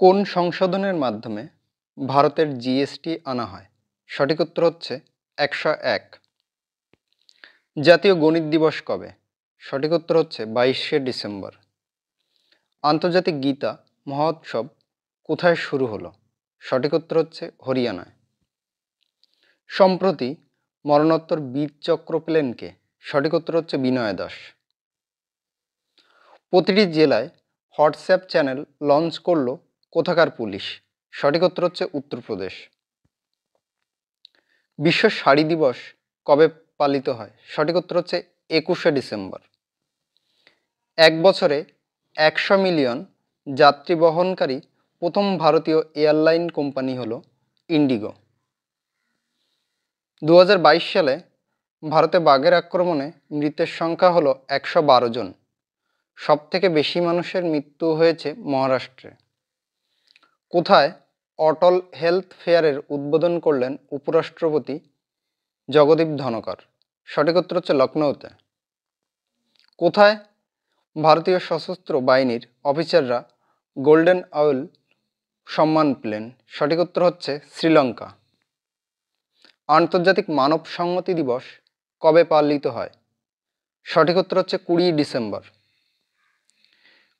কোন সংশোধনের মাধ্যমে ভারতের জিএসটি আনা হয়? সঠিক উত্তর হচ্ছে 101। জাতীয় গণিত দিবস কবে? সঠিক উত্তর হচ্ছে 22শে ডিসেম্বর। আন্তর্জাতিক গীতা মহোৎসব কোথায় শুরু হলো? সঠিক উত্তর হচ্ছে হরিয়ানায়। সম্প্রতি মরণোত্তর বীর চক্র পেলেন কে? সঠিক উত্তর হচ্ছে বিনয় দাস। প্রতিটি জেলায় হোয়াটসঅ্যাপ চ্যানেল লঞ্চ করল কোথাকার পুলিশ? সঠিক উত্তর হচ্ছে উত্তরপ্রদেশ। বিশ্ব শাড়ি দিবস কবে পালিত হয়? সঠিক উত্তর হচ্ছে 21শে ডিসেম্বর। এক বছরে 100 মিলিয়ন যাত্রী বহনকারী প্রথম ভারতীয় এয়ারলাইন কোম্পানি হল ইন্ডিগো। 2022 সালে ভারতে বাঘের আক্রমণে মৃতের সংখ্যা হলো 112 জন। সবথেকে বেশি মানুষের মৃত্যু হয়েছে মহারাষ্ট্রে। কোথায় অটল হেলথ ফেয়ারের উদ্বোধন করলেন উপরাষ্ট্রপতি জগদীপ ধনকর? সঠিক উত্তর হচ্ছে লখনৌতে। কোথায় ভারতীয় সশস্ত্র বাহিনীর অফিসাররা গোল্ডেন আউল সম্মান পেলেন? সঠিক উত্তর হচ্ছে শ্রীলঙ্কা। আন্তর্জাতিক মানব সংহতি দিবস কবে পালিত হয়? সঠিক উত্তর হচ্ছে 20 ডিসেম্বর।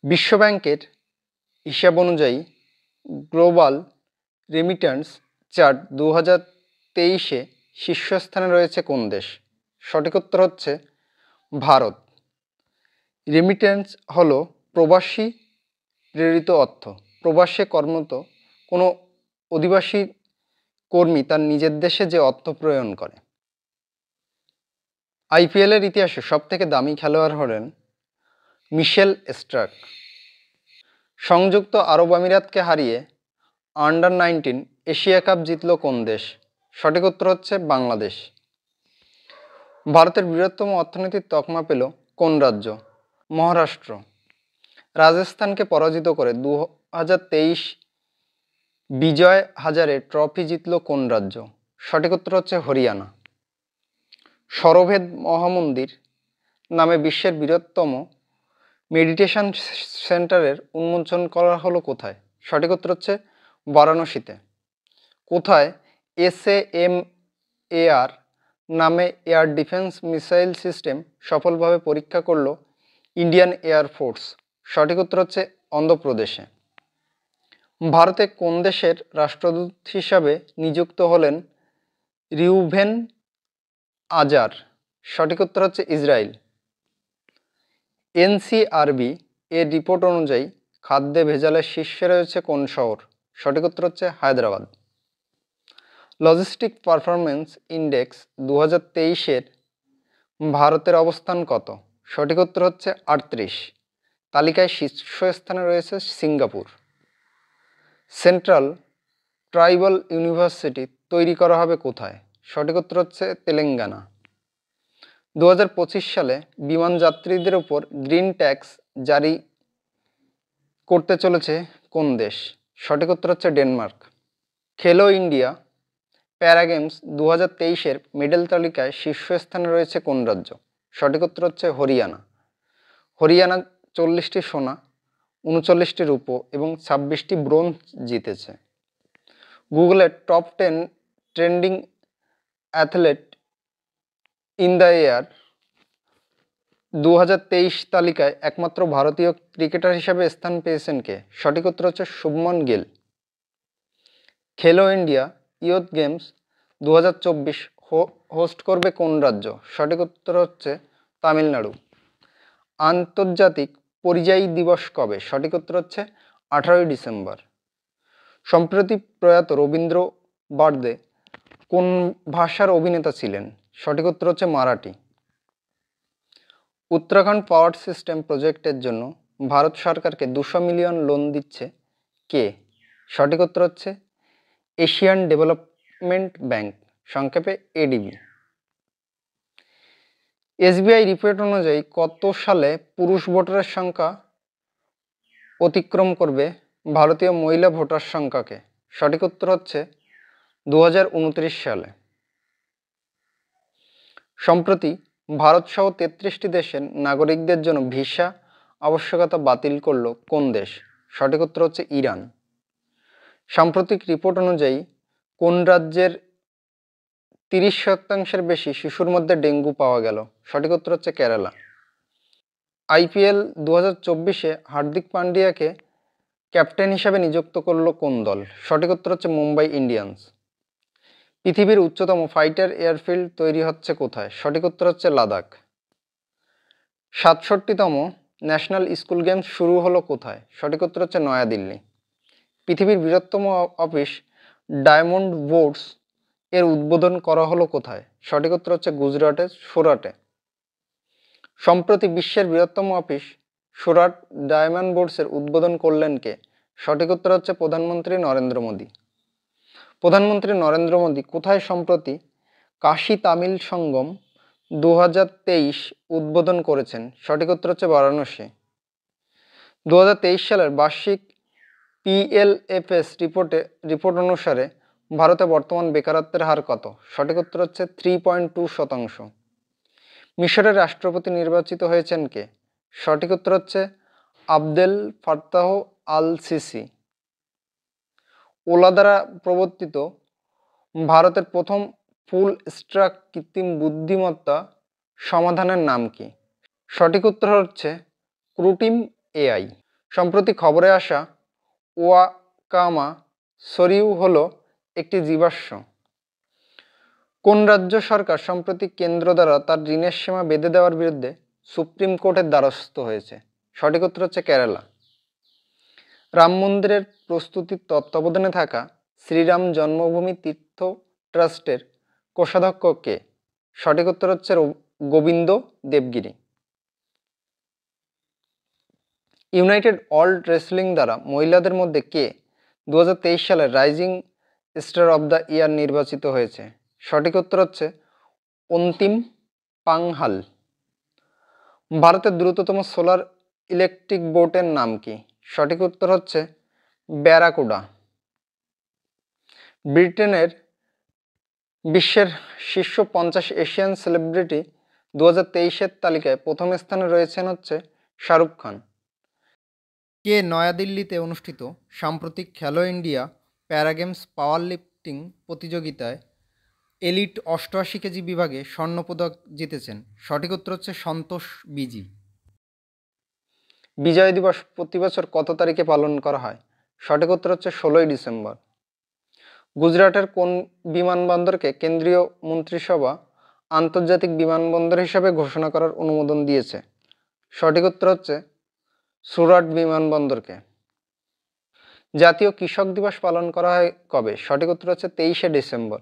বিশ্বব্যাংকের হিসাব অনুযায়ী গ্লোবাল রেমিট্যান্স চার্ট 2023-এ শীর্ষস্থানে রয়েছে কোন দেশ? সঠিক উত্তর হচ্ছে ভারত। রেমিট্যান্স হলো প্রবাসী প্রেরিত অর্থ। প্রবাসে কর্মরত কোনো অধিবাসী কর্মী তার নিজের দেশে যে অর্থ প্রেরণ করে। আইপিএলের ইতিহাসে সবথেকে দামি খেলোয়াড় হলেন মিশেল স্টার্ক। সংযুক্ত আরব আমিরাতকে হারিয়ে আন্ডার-19 এশিয়া কাপ জিতল কোন দেশ? সঠিক উত্তর হচ্ছে বাংলাদেশ। ভারতের বৃহত্তম অর্থনীতির তকমা পেল কোন রাজ্য? মহারাষ্ট্র। রাজস্থানকে পরাজিত করে 2023 বিজয় হাজারে ট্রফি জিতল কোন রাজ্য? সঠিক উত্তর হচ্ছে হরিয়ানা। সরভেদ মহামন্দির নামে বিশ্বের বৃহত্তম মেডিটেশন সেন্টারের উন্মোচন করা হলো কোথায়? সঠিক উত্তর হচ্ছে বারাণসীতে। কোথায় SAMAR নামে এয়ার ডিফেন্স মিসাইল সিস্টেম সফলভাবে পরীক্ষা করল ইন্ডিয়ান এয়ার ফোর্স? সঠিক উত্তর হচ্ছে অন্ধ্রপ্রদেশে। ভারতে কোন দেশের রাষ্ট্রদূত হিসাবে নিযুক্ত হলেন রিউভেন আজার? সঠিক উত্তর হচ্ছে ইসরায়েল। NCRB এর রিপোর্ট অনুযায়ী খাদ্যে ভেজালের শীর্ষে রয়েছে কোন শহর? সঠিক উত্তর হচ্ছে হায়দ্রাবাদ। লজিস্টিক পারফরমেন্স ইন্ডেক্স 2023-এর ভারতের অবস্থান কত? সঠিক উত্তর হচ্ছে 38। তালিকায় শীর্ষস্থানে রয়েছে সিঙ্গাপুর। সেন্ট্রাল ট্রাইবাল ইউনিভার্সিটি তৈরি করা হবে কোথায়? সঠিক উত্তর হচ্ছে তেলেঙ্গানা। 2025 সালে বিমান যাত্রীদের উপর গ্রিন ট্যাক্স জারি করতে চলেছে কোন দেশ? সঠিক উত্তর হচ্ছে ডেনমার্ক। খেলো ইন্ডিয়া প্যারা গেমস 2023-এর মেডেল তালিকায় শীর্ষস্থানে রয়েছে কোন রাজ্য? সঠিক উত্তর হচ্ছে হরিয়ানা। হরিয়ানা 40টি সোনা, 39টি রূপো এবং 26টি ব্রোঞ্জ জিতেছে। গুগলের top 10 trending athlete in the year 2023 তালিকায় একমাত্র ভারতীয় ক্রিকেটার হিসাবে স্থান পেয়েছেন কে? সঠিক উত্তর হচ্ছে শুভমন গিল। খেলো ইন্ডিয়া ইয়ুথ গেমস 2024 হোস্ট করবে কোন রাজ্য? সঠিক উত্তর হচ্ছে তামিলনাড়ু। আন্তর্জাতিক পরিযায়ী দিবস কবে? সঠিক উত্তর হচ্ছে 18 ডিসেম্বর। সম্প্রতি প্রয়াত রবীন্দ্র বার্দে কোন ভাষার অভিনেতা ছিলেন? সঠিক উত্তর হচ্ছে মারাঠি। উত্তরাখণ্ড পাওয়ার সিস্টেম প্রজেক্টের জন্য ভারত সরকারকে 200 মিলিয়ন লোন দিচ্ছে কে? সঠিক উত্তর হচ্ছে এশিয়ান ডেভেলপমেন্ট ব্যাংক, সংক্ষেপে ADB। SBI রিপোর্ট অনুযায়ী কত সালে পুরুষ ভোটারের সংখ্যা অতিক্রম করবে ভারতীয় মহিলা ভোটার সংখ্যাকে? সঠিক উত্তর হচ্ছে 2029 সালে। সম্প্রতি ভারত সহ 33টি দেশের নাগরিকদের জন্য ভিসা আবশ্যকতা বাতিল করল কোন দেশ? সঠিক উত্তর হচ্ছে ইরান। সাম্প্রতিক রিপোর্ট অনুযায়ী কোন রাজ্যের 30% বেশি শিশুর মধ্যে ডেঙ্গু পাওয়া গেল? সঠিক উত্তর হচ্ছে কেরালা। IPL 2024-এ হার্দিক পান্ডিয়াকে ক্যাপ্টেন হিসেবে নিযুক্ত করল কোন দল? সঠিক উত্তর হচ্ছে মুম্বাই ইন্ডিয়ান্স। পৃথিবীর উচ্চতম ফাইটার এয়ারফিল্ড তৈরি হচ্ছে কোথায়? সঠিক উত্তর হচ্ছে লাদাখ। 67তম ন্যাশনাল স্কুল গেমস শুরু হলো কোথায়? সঠিক উত্তর হচ্ছে নয়াদিল্লি। পৃথিবীর বৃহত্তম অফিস ডায়মন্ড বোর্ডস এর উদ্বোধন করা হলো কোথায়? সঠিক উত্তর হচ্ছে গুজরাটের সুরাটে। সম্প্রতি বিশ্বের বৃহত্তম অফিস সুরাট ডায়মন্ড বোর্ডসের উদ্বোধন করলেন কে? সঠিক উত্তর হচ্ছে প্রধানমন্ত্রী নরেন্দ্র মোদী। প্রধানমন্ত্রী নরেন্দ্র মোদী কোথায় সম্প্রতি কাশী তামিল সঙ্গম 2023 উদ্বোধন করেছেন? সঠিক উত্তর হচ্ছে বারাণসী। 2023 সালের বার্ষিক PLFS রিপোর্ট অনুসারে ভারতে বর্তমান বেকারত্বের হার কত? সঠিক উত্তর হচ্ছে 3.2%। মিশরের রাষ্ট্রপতি নির্বাচিত হয়েছেন কে? সঠিক উত্তর হচ্ছে Abdel Fattah al CC. OLA দ্বারা প্রবর্তিত ভারতের প্রথম ফুল স্ট্যাক কৃত্রিম বুদ্ধিমত্তা সমাধানের নাম কি? সঠিক উত্তর হচ্ছে ক্রুটিম AI। সম্প্রতি খবরে আসা ওয়াকামা সরিউ হলো একটি জীবাশ্ম। কোন রাজ্য সরকার সম্প্রতি কেন্দ্র দ্বারা তার ঋণের সীমা বেঁধে দেওয়ার বিরুদ্ধে সুপ্রিম কোর্টের দ্বারস্থ হয়েছে? সঠিক উত্তর হচ্ছে কেরালা। রাম মন্দিরের প্রস্তুতির তত্ত্বাবধানে থাকা শ্রীরাম জন্মভূমি তীর্থ ট্রাস্টের কোষাধ্যক্ষ কে? সঠিক উত্তর হচ্ছে Gobinda Debgiri. United World Wrestling দ্বারা মহিলাদের মধ্যে কে 2023 সালের rising star of the year নির্বাচিত হয়েছে? সঠিক উত্তর হচ্ছে অন্তিম পাংহাল। ভারতের দ্রুততম সোলার ইলেকট্রিক বোটের নাম কি? সঠিক উত্তর হচ্ছে ব্যারাকুডা। ব্রিটেনের বিশ্বের শীর্ষ 50 এশিয়ান সেলিব্রিটি 2023-এর তালিকায় প্রথম স্থানে রয়েছেন হচ্ছে শাহরুখ খান। কে নয়াদিল্লিতে অনুষ্ঠিত সাম্প্রতিক খেলো ইন্ডিয়া প্যারাগেমস পাওয়ার লিফটিং প্রতিযোগিতায় এলিট 88 কেজি বিভাগে স্বর্ণপদক জিতেছেন? সঠিক উত্তর হচ্ছে সন্তোষ বিজি। বিজয় দিবস প্রতি বছর কত তারিখে পালন করা হয়? সঠিক উত্তর হচ্ছে 16ই ডিসেম্বর। গুজরাটের কোন বিমানবন্দরকে কেন্দ্রীয় মন্ত্রিসভা আন্তর্জাতিক বিমানবন্দর হিসাবে ঘোষণা করার অনুমোদন দিয়েছে? সঠিক উত্তর হচ্ছে সুরাট বিমানবন্দরকে। জাতীয় কৃষক দিবস পালন করা হয় কবে? সঠিক উত্তর হচ্ছে 23শে ডিসেম্বর।